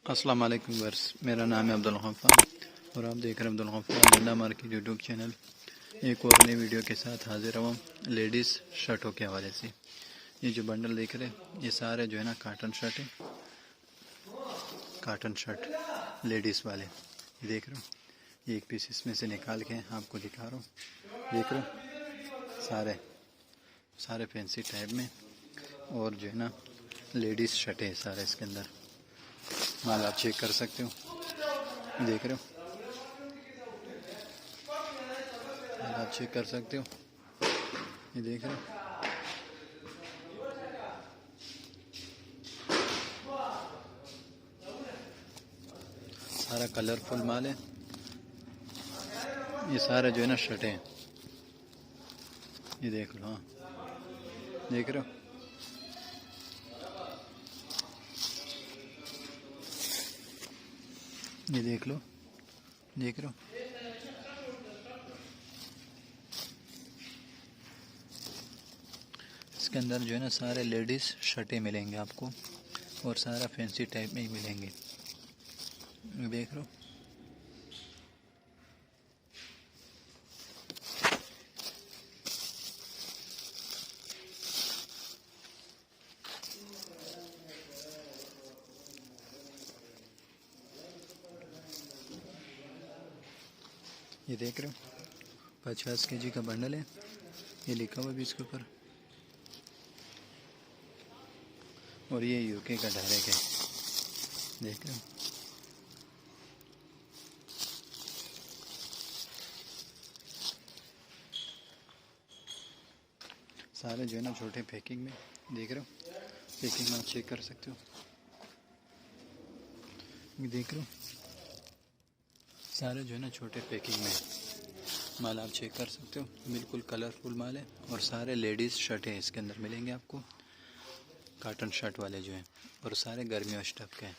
अस्सलाम वालेकुम वर्स, मेरा नाम है अब्दुल गफ्फार और आप देख रहे हैं अब्दुल गफ्फार झंडा मार्केट यूट्यूब चैनल। एक और नई वीडियो के साथ हाजिर हूँ लेडीज़ शर्टों के हवाले से। ये जो बंडल देख रहे हैं ये सारे जो है ना काटन शर्ट है, काटन शर्ट लेडीज़ वाले। ये देख रहे हो, एक पीस इसमें से निकाल के आपको दिखा रहा हूँ। देख रहे हो, सारे सारे फैंसी टाइप में और जो है ना लेडीज़ शर्ट है सारे इसके अंदर। माल आप चेक कर सकते हो, देख रहे हो, माल आप चेक कर सकते हो, ये देख रहे हो। सारा कलरफुल माल है, ये सारा जो है ना शर्ट है। ये देख लो, हाँ देख रहे हो, ये देख लो, देख रहे हो। इसके अंदर जो है ना सारे लेडीज़ शर्टें मिलेंगे आपको और सारा फैंसी टाइप में ही मिलेंगे। देख लो, ये देख रहे हो 50 kg का बंडल है। ये लिखा हुआ भी इसके ऊपर, और ये यूके का डायरेक्ट है। देख रहे हो, सारे जो है ना छोटे पैकिंग में। देख रहे हो, पैकिंग में आप चेक कर सकते हो। ये देख रहे हो, सारे जो है ना छोटे पैकिंग में माल आप चेक कर सकते हो। बिल्कुल कलरफुल माल है और सारे लेडीज़ शर्ट है इसके अंदर मिलेंगे आपको, काटन शर्ट वाले जो हैं, और सारे गर्मियों स्टफ के हैं।